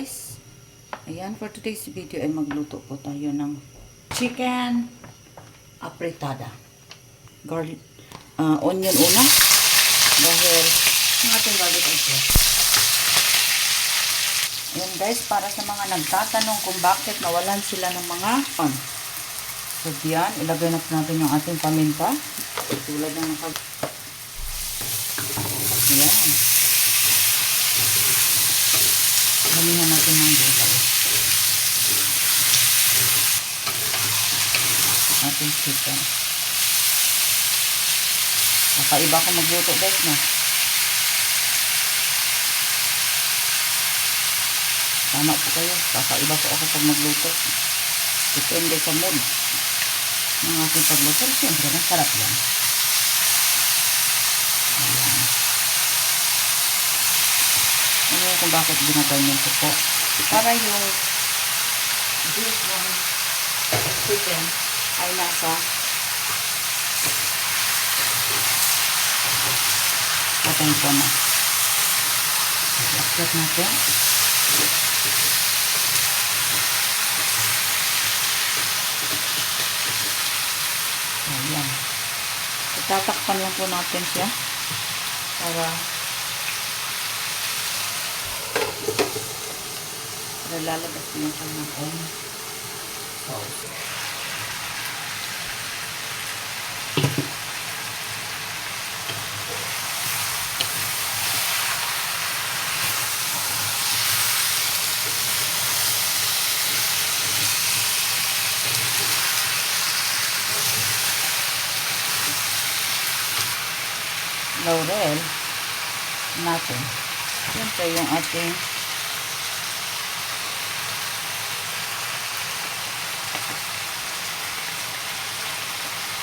Guys, ayan, for today's video ay magluto po tayo ng chicken apretada. Garlic, onion una dahil ang ating garlic ay ito. Ayan guys, para sa mga nagtatanong kung bakit nawalan sila ng mga so diyan, ilagay na po natin yung ating paminta tulad ng ayan, damihan natin ng gulay ating chicken. Nakaiba ko magluto guys, no? Tama po kayo, kakaiba po ako pag magluto. Depende sa mood ng ating pagluto. Siyempre, masarap yan. Ayan. Ayan kung bakit ginaganyan ko po. Para yung this one chicken ay nasa patay ko na. Lakot natin. Ayan. Itatakpan lang po natin siya para lalabas niya siya ng own sauce. Laurel natin. Siyempre yung ating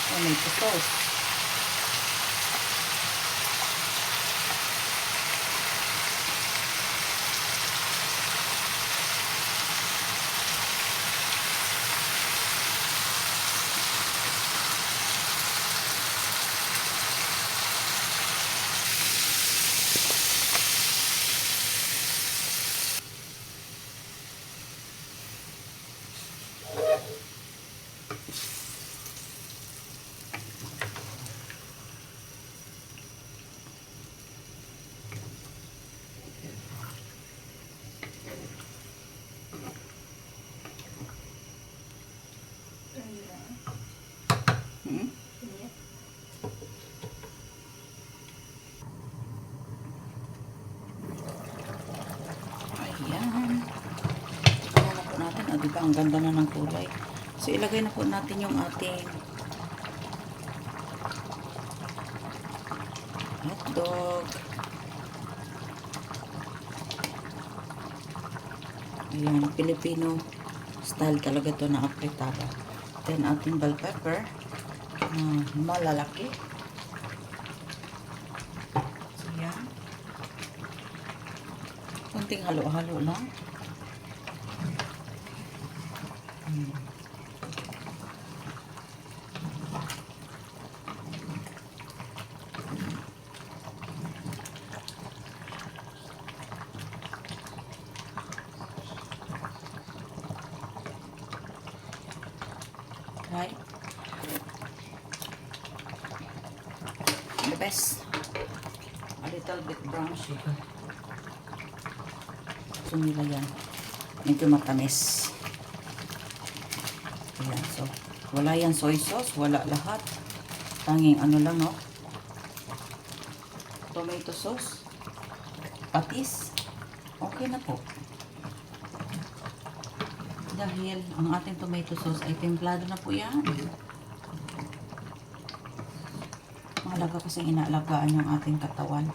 tomato sauce. Ayan. Tignan na po natin. Diba, ang ganda na ng kulay. So, ilagay na po natin yung ating hotdog. Ayan, Filipino style talaga to na apretada. Then, ating bell pepper. Malalaki. So, yan. Kunting halo-halo lang. Right? The best. A little bit brown sugar. So, nila yan. Medyo matamis. Ayan. So, wala yan soy sauce. Wala lahat. Tanging ano lang, no? Tomato sauce. Patis. Okay na po. Dahil ang ating tomato sauce ay templado na po yan. Mahalaga kasi inaalagaan yung ating katawan.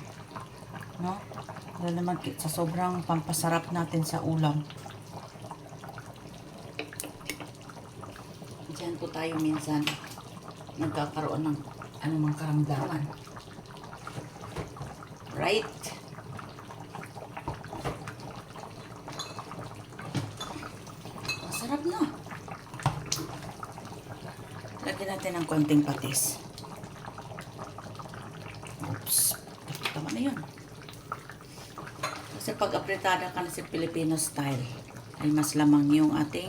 No? Dahil naman sa sobrang pampasarap natin sa ulam. Diyan po tayo minsan nagkakaroon ng anumang karamdaman. Right? Masarap na. Lagyan natin ng konting patis. Oops. Tama na yun. Kasi kapag apretada ka na sa Filipino style, ay mas lamang yung ating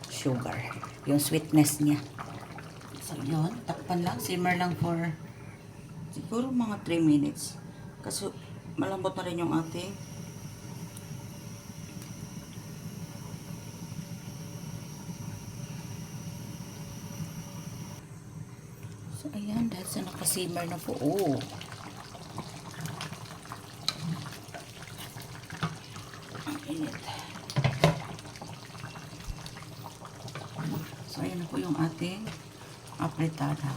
sugar. Yung sweetness niya. So, yun. Takpan lang. Simmer lang for siguro mga 3 minutes. Kasi malambot na rin yung ating so, ayan. Dahil sa nakasimmer na po. Oh. Ang init. So, ayan na po yung ating apretada.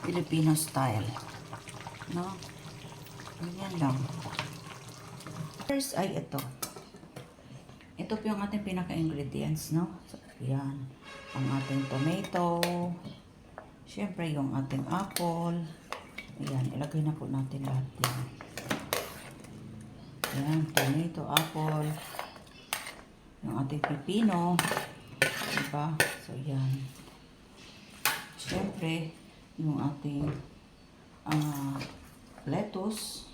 Filipino style. No? Ganyan lang. First ay ito. Ito po yung ating pinaka-ingredients, no? So, ayan. Ang ating tomato. Siyempre, yung ating apple. Ayan, ilagay na po natin lahat yan. Ayan, tomato, apple. Yung ating pipino. Diba? So, ayan. Siyempre, yung ating lettuce.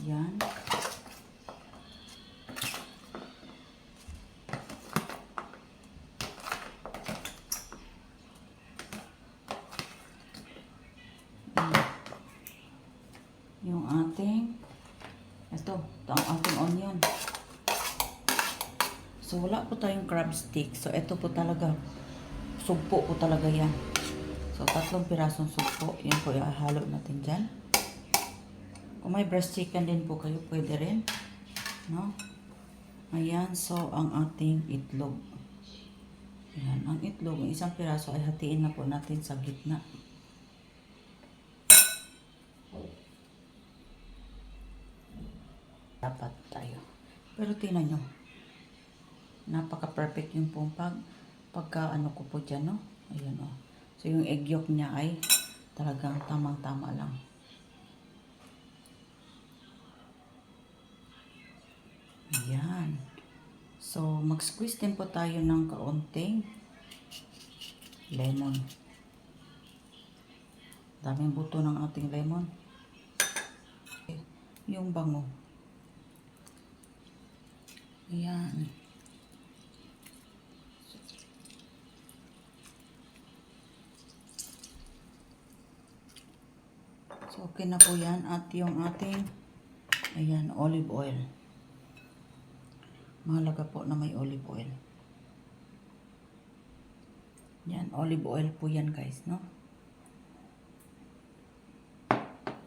Yan. Yung ating ito ang ating onion. So, wala po tayong crab stick. So, ito po talaga sugpo po talaga yan. So, 3 pirasong sugpo. Yan po ihahalo natin dyan. Kung may breast chicken din po kayo, pwede rin. No? Ayan. So, ang ating itlog. Ayan. Ang itlog, yung 1 piraso ay hatiin na po natin sa gitna. Dapat tayo. Pero tingnan nyo. Napaka-perfect yung pagka ano ko po dyan, no? Ayan, oh. So, yung egg yolk niya ay talagang tamang-tama lang. Ayan. So, mag-squeeze din po tayo ng kaunting lemon. Daming buto ng ating lemon. Yung bango. Ayan. So, okay na po yan. At yung ating, ayan, olive oil. Mahalaga po na may olive oil. Yan, olive oil po yan guys, no?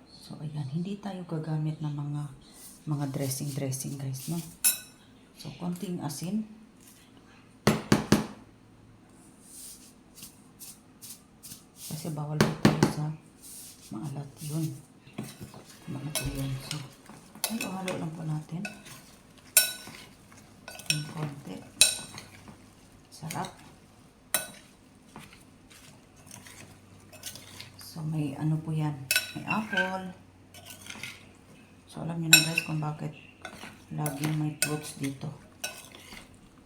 So, ayan. Hindi tayo gagamit ng mga dressing guys, no? So, konting asin. Kasi bawal po tayo sa maalat yun. Ano po yun? So, halo lang po natin. Yung konti. Sarap. So, may ano po yan. May apple. So, alam niyo na guys kung bakit laging may fruits dito.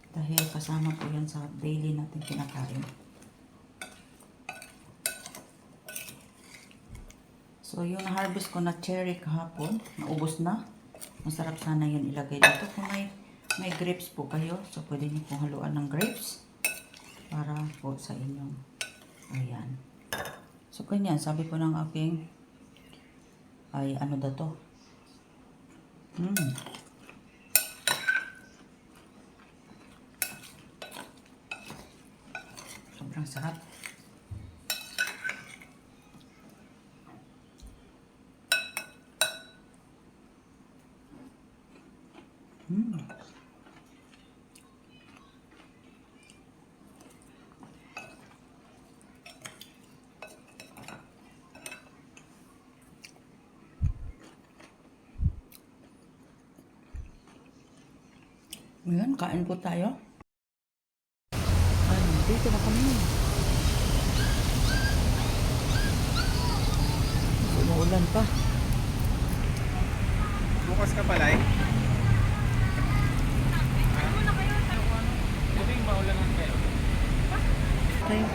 Dahil kasama po yan sa daily natin kinakain. So, yung na-harvest ko na cherry kahapon, naubos na. Masarap sana yun ilagay dito. Kung may grapes po kayo, so pwede niyo pong haluan ng grapes para po sa inyong ayan. So, ganyan. Sabi po ng aking ay ano daw to? Sobrang sarap. Ayan, kain po tayo. Ay, dito na kami. Umuulan pa. Bukas ka pala eh. Pwedeng maulanan kayo. Okay.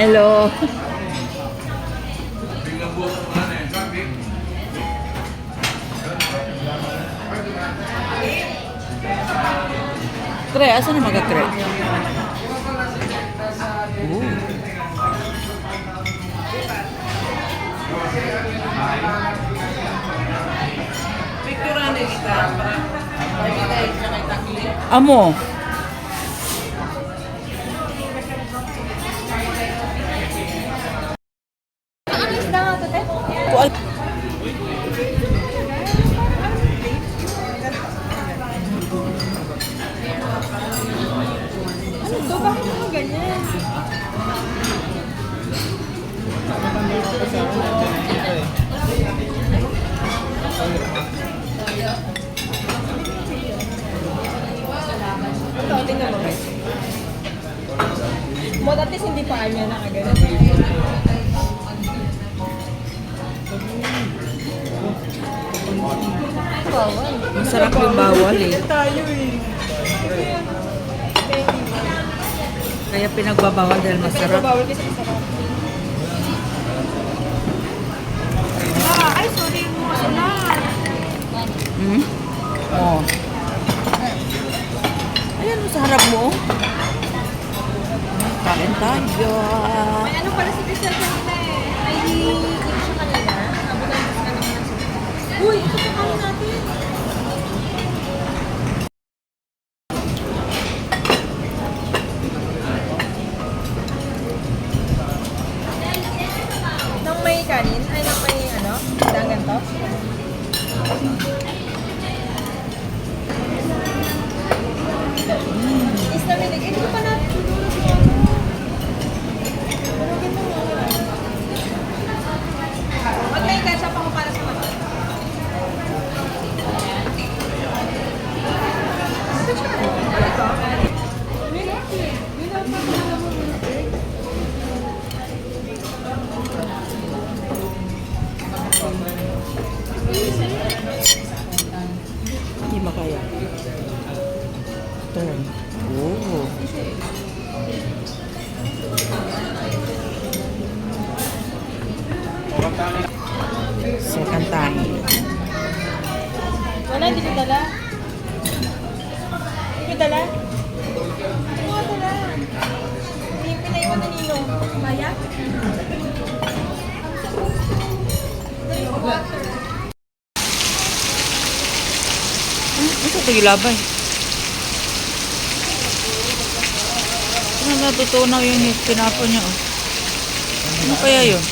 Hello. Tre, asa na magka-tre? Amo. Kual. Ano to? Bakit mo ganyan? Ito, tingnan mo. Mo, at least hindi pa kanya nakaganon. Bawal. Masarap yung bawal eh. Tayo eh. Kaya pinagbabawal dahil masarap. Bawal kasi masarap. Ah, ay, sorry mo. Wala. Hmm? Oh. Ayan mo sa harap mo. Kain tayo. May ano pala si Crystal kanina eh. May ito siya kanina. Nabutan ko sa naman. Uy, ito pa kami natin. Nang may kanin? Ay, nang may ano? Dangan to? Is na minig. Ito pa natin. Wag may ketchup ako para sa mata. Hindi makaya. Turn. Oh. Second time. Wala, hindi ko dala. Hindi ko dala. Hindi ko dala. Hindi pinaiwan na Nino. Maya? Ito ito gilabay. Ano natutunaw yung pinapon niya oh. Ano kaya yun?